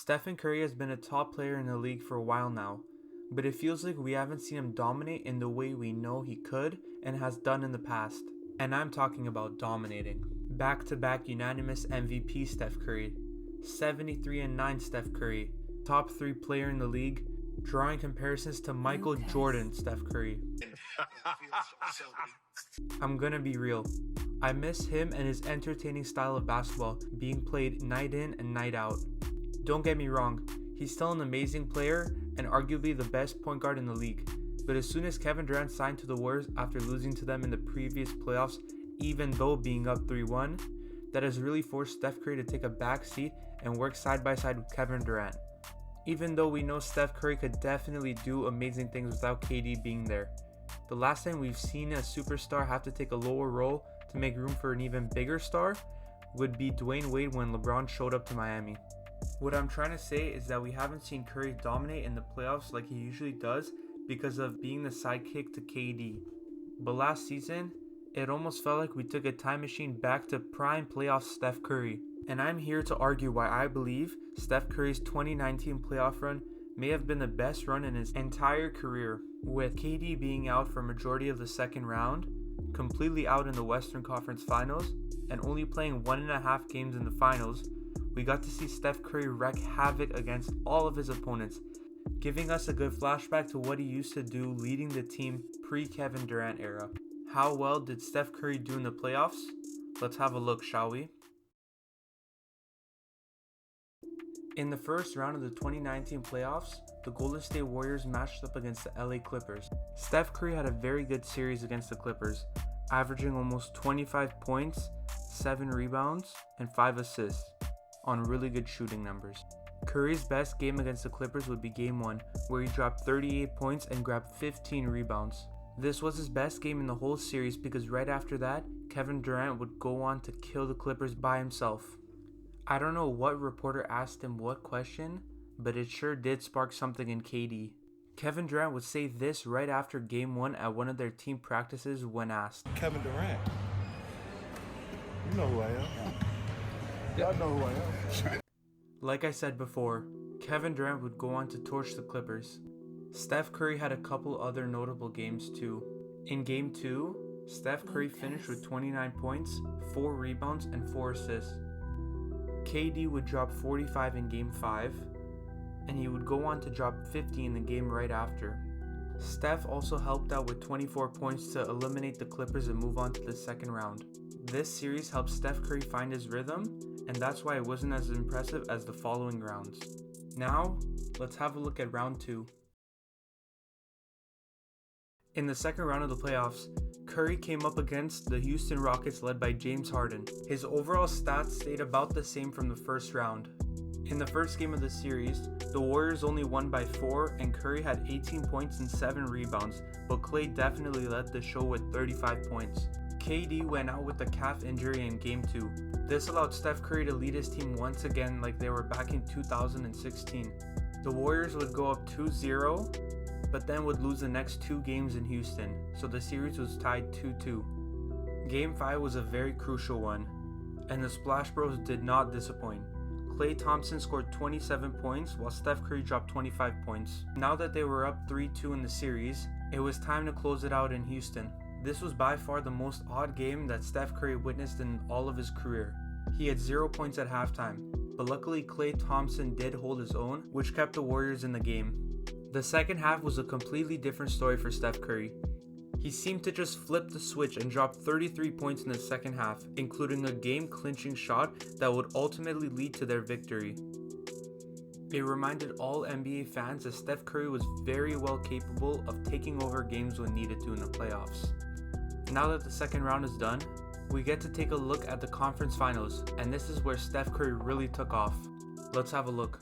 Stephen Curry has been a top player in the league for a while now, but it feels like we haven't seen him dominate in the way we know he could and has done in the past. And I'm talking about dominating. Back-to-back unanimous MVP Steph Curry, 73-9 Steph Curry, top 3 player in the league, drawing comparisons to Michael Jordan Steph Curry. I'm gonna be real. I miss him and his entertaining style of basketball being played night in and night out. Don't get me wrong, he's still an amazing player and arguably the best point guard in the league. But as soon as Kevin Durant signed to the Warriors after losing to them in the previous playoffs, even though being up 3-1, that has really forced Steph Curry to take a back seat and work side by side with Kevin Durant. Even though we know Steph Curry could definitely do amazing things without KD being there. The last time we've seen a superstar have to take a lower role to make room for an even bigger star would be Dwayne Wade when LeBron showed up to Miami. What I'm trying to say is that we haven't seen Curry dominate in the playoffs like he usually does because of being the sidekick to KD. But last season, it almost felt like we took a time machine back to prime playoff Steph Curry. And I'm here to argue why I believe Steph Curry's 2019 playoff run may have been the best run in his entire career, with KD being out for a majority of the second round, completely out in the Western Conference Finals, and only playing 1.5 games in the finals. We got to see Steph Curry wreak havoc against all of his opponents, giving us a good flashback to what he used to do leading the team pre-Kevin Durant era. How well did Steph Curry do in the playoffs? Let's have a look, shall we? In the first round of the 2019 playoffs, the Golden State Warriors matched up against the LA Clippers. Steph Curry had a very good series against the Clippers, averaging almost 25 points, 7 rebounds, and 5 assists on really good shooting numbers. Curry's best game against the Clippers would be Game 1, where he dropped 38 points and grabbed 15 rebounds. This was his best game in the whole series because right after that, Kevin Durant would go on to kill the Clippers by himself. I don't know what reporter asked him what question, but it sure did spark something in KD. Kevin Durant would say this right after Game 1 at one of their team practices when asked. Kevin Durant, you know who I am. Y'all know who I am. Like I said before, Kevin Durant would go on to torch the Clippers. Steph Curry had a couple other notable games too. In Game 2, Steph Curry finished with 29 points, 4 rebounds, and 4 assists. KD would drop 45 in Game 5, and he would go on to drop 50 in the game right after. Steph also helped out with 24 points to eliminate the Clippers and move on to the second round. This series helped Steph Curry find his rhythm, and that's why it wasn't as impressive as the following rounds. Now, let's have a look at round 2. In the second round of the playoffs, Curry came up against the Houston Rockets led by James Harden. His overall stats stayed about the same from the first round. In the first game of the series, the Warriors only won by 4 and Curry had 18 points and 7 rebounds, but Klay definitely led the show with 35 points. KD went out with a calf injury in Game 2. This allowed Steph Curry to lead his team once again like they were back in 2016. The Warriors would go up 2-0, but then would lose the next 2 games in Houston, so the series was tied 2-2. Game 5 was a very crucial one, and the Splash Bros did not disappoint. Klay Thompson scored 27 points while Steph Curry dropped 25 points. Now that they were up 3-2 in the series, it was time to close it out in Houston. This was by far the most odd game that Steph Curry witnessed in all of his career. He had 0 points at halftime, but luckily Klay Thompson did hold his own, which kept the Warriors in the game. The second half was a completely different story for Steph Curry. He seemed to just flip the switch and drop 33 points in the second half, including a game-clinching shot that would ultimately lead to their victory. It reminded all NBA fans that Steph Curry was very well capable of taking over games when needed to in the playoffs. Now that the second round is done, we get to take a look at the conference finals, and this is where Steph Curry really took off. Let's have a look.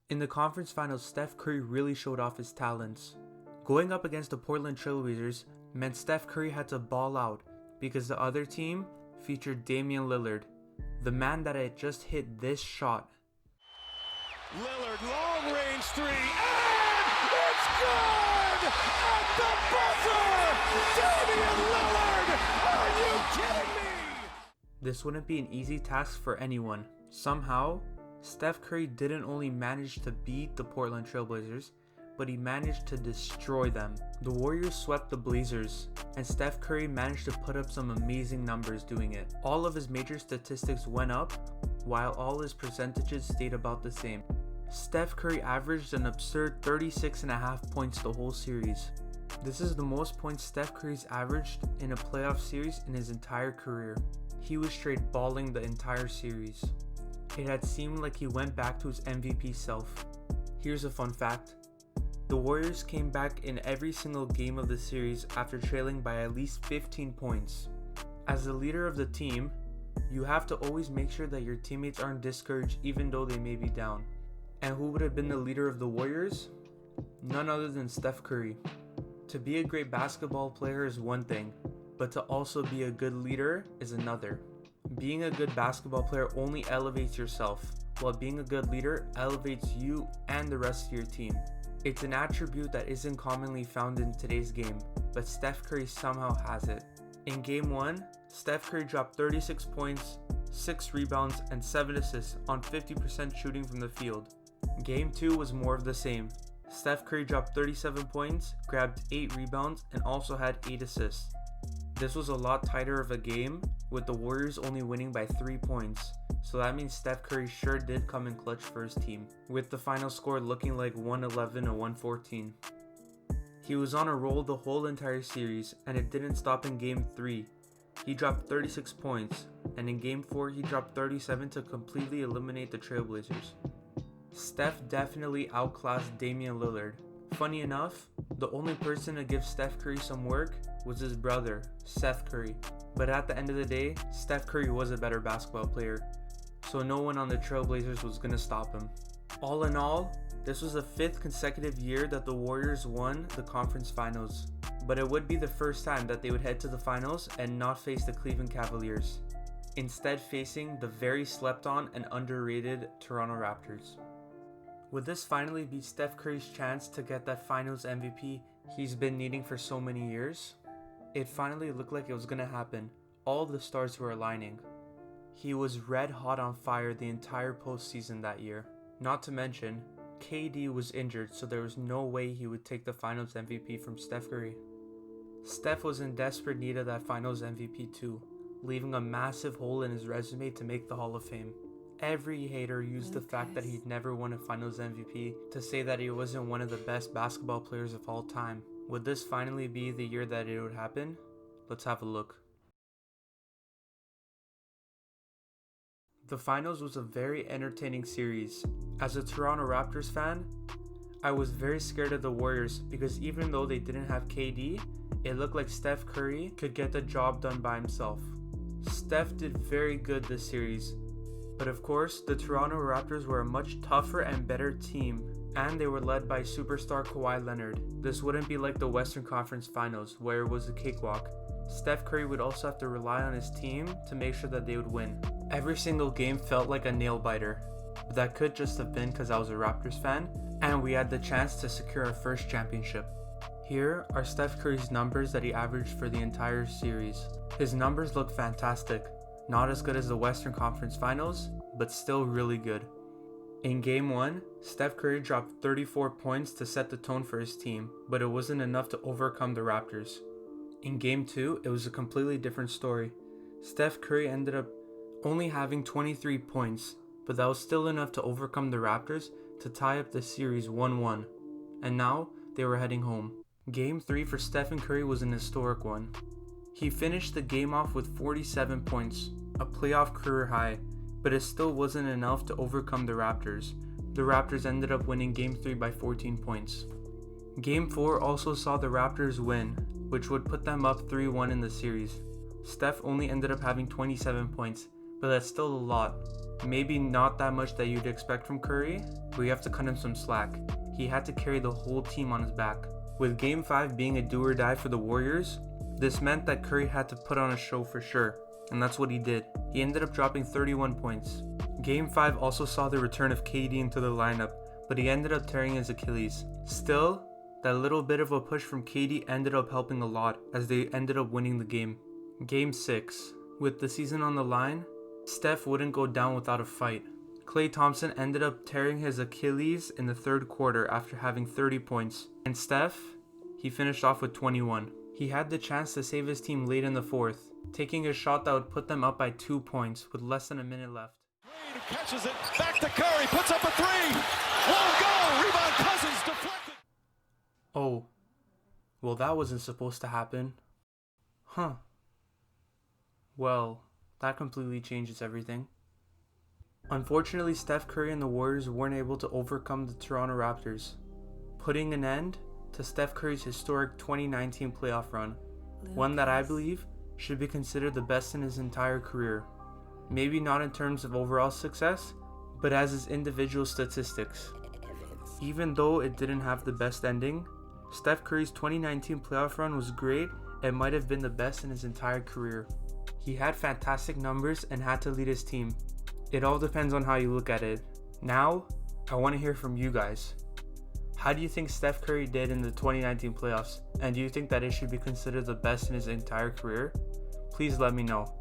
In the conference finals, Steph Curry really showed off his talents. Going up against the Portland Trailblazers meant Steph Curry had to ball out because the other team featured Damian Lillard, the man that had just hit this shot. Lillard, long range 3, and it's good! At the buzzer! Damian Lillard! Are you kidding me? This wouldn't be an easy task for anyone. Somehow, Steph Curry didn't only manage to beat the Portland Trail Blazers, but he managed to destroy them. The Warriors swept the Blazers, and Steph Curry managed to put up some amazing numbers doing it. All of his major statistics went up, while all his percentages stayed about the same. Steph Curry averaged an absurd 36.5 points the whole series. This is the most points Steph Curry's averaged in a playoff series in his entire career. He was straight balling the entire series. It had seemed like he went back to his MVP self. Here's a fun fact. The Warriors came back in every single game of the series after trailing by at least 15 points. As the leader of the team, you have to always make sure that your teammates aren't discouraged even though they may be down. And who would have been the leader of the Warriors? None other than Steph Curry. To be a great basketball player is one thing, but to also be a good leader is another. Being a good basketball player only elevates yourself, while being a good leader elevates you and the rest of your team. It's an attribute that isn't commonly found in today's game, but Steph Curry somehow has it. In Game 1, Steph Curry dropped 36 points, 6 rebounds, and 7 assists on 50% shooting from the field. Game 2 was more of the same. Steph Curry dropped 37 points, grabbed 8 rebounds, and also had 8 assists. This was a lot tighter of a game, with the Warriors only winning by 3 points, so that means Steph Curry sure did come in clutch for his team, with the final score looking like 111 or 114. He was on a roll the whole entire series, and it didn't stop in Game 3. He dropped 36 points, and in Game 4 he dropped 37 to completely eliminate the Trailblazers. Steph definitely outclassed Damian Lillard. Funny enough, the only person to give Steph Curry some work was his brother, Seth Curry. But at the end of the day, Steph Curry was a better basketball player, so no one on the Trailblazers was going to stop him. All in all, this was the 5th consecutive year that the Warriors won the conference finals, but it would be the first time that they would head to the finals and not face the Cleveland Cavaliers, instead facing the very slept on and underrated Toronto Raptors. Would this finally be Steph Curry's chance to get that finals MVP he's been needing for so many years? It finally looked like it was going to happen. All the stars were aligning. He was red hot on fire the entire postseason that year. Not to mention, KD was injured, so there was no way he would take the finals MVP from Steph Curry. Steph was in desperate need of that finals MVP too, leaving a massive hole in his resume to make the Hall of Fame. Every hater used the fact that he'd never won a finals MVP to say that he wasn't one of the best basketball players of all time. Would this finally be the year that it would happen? Let's have a look. The finals was a very entertaining series. As a Toronto Raptors fan, I was very scared of the Warriors because even though they didn't have KD, it looked like Steph Curry could get the job done by himself. Steph did very good this series, but of course, the Toronto Raptors were a much tougher and better team, and they were led by superstar Kawhi Leonard. This wouldn't be like the Western Conference Finals, where it was a cakewalk. Steph Curry would also have to rely on his team to make sure that they would win. Every single game felt like a nail-biter, but that could just have been because I was a Raptors fan, and we had the chance to secure our first championship. Here are Steph Curry's numbers that he averaged for the entire series. His numbers look fantastic. Not as good as the Western Conference Finals, but still really good. In Game 1, Steph Curry dropped 34 points to set the tone for his team, but it wasn't enough to overcome the Raptors. In Game 2, it was a completely different story. Steph Curry ended up only having 23 points, but that was still enough to overcome the Raptors to tie up the series 1-1, and now they were heading home. Game 3 for Stephen Curry was an historic one. He finished the game off with 47 points, a playoff career high, but it still wasn't enough to overcome the Raptors. The Raptors ended up winning Game 3 by 14 points. Game 4 also saw the Raptors win, which would put them up 3-1 in the series. Steph only ended up having 27 points, but that's still a lot. Maybe not that much that you'd expect from Curry, but you have to cut him some slack. He had to carry the whole team on his back. With Game 5 being a do or die for the Warriors, this meant that Curry had to put on a show for sure, and that's what he did. He ended up dropping 31 points. Game 5 also saw the return of KD into the lineup, but he ended up tearing his Achilles. Still, that little bit of a push from KD ended up helping a lot as they ended up winning the game. Game 6. With the season on the line, Steph wouldn't go down without a fight. Klay Thompson ended up tearing his Achilles in the third quarter after having 30 points. And Steph, he finished off with 21. He had the chance to save his team late in the fourth, taking a shot that would put them up by 2 points with less than a minute left. Green catches it, back to Curry, puts up a three. Won't go, rebound Cousins deflected. Oh, well that wasn't supposed to happen. Huh. Well, that completely changes everything. Unfortunately, Steph Curry and the Warriors weren't able to overcome the Toronto Raptors, putting an end to Steph Curry's historic 2019 playoff run, one that I believe should be considered the best in his entire career. Maybe not in terms of overall success, but as his individual statistics. Even though it didn't have the best ending, Steph Curry's 2019 playoff run was great and might have been the best in his entire career. He had fantastic numbers and had to lead his team. It all depends on how you look at it. Now, I want to hear from you guys. How do you think Steph Curry did in the 2019 playoffs? And do you think that it should be considered the best in his entire career? Please let me know.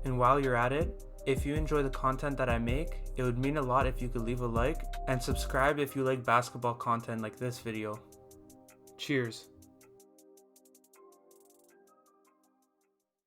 And while you're at it, if you enjoy the content that I make, it would mean a lot if you could leave a like and subscribe if you like basketball content like this video. Cheers.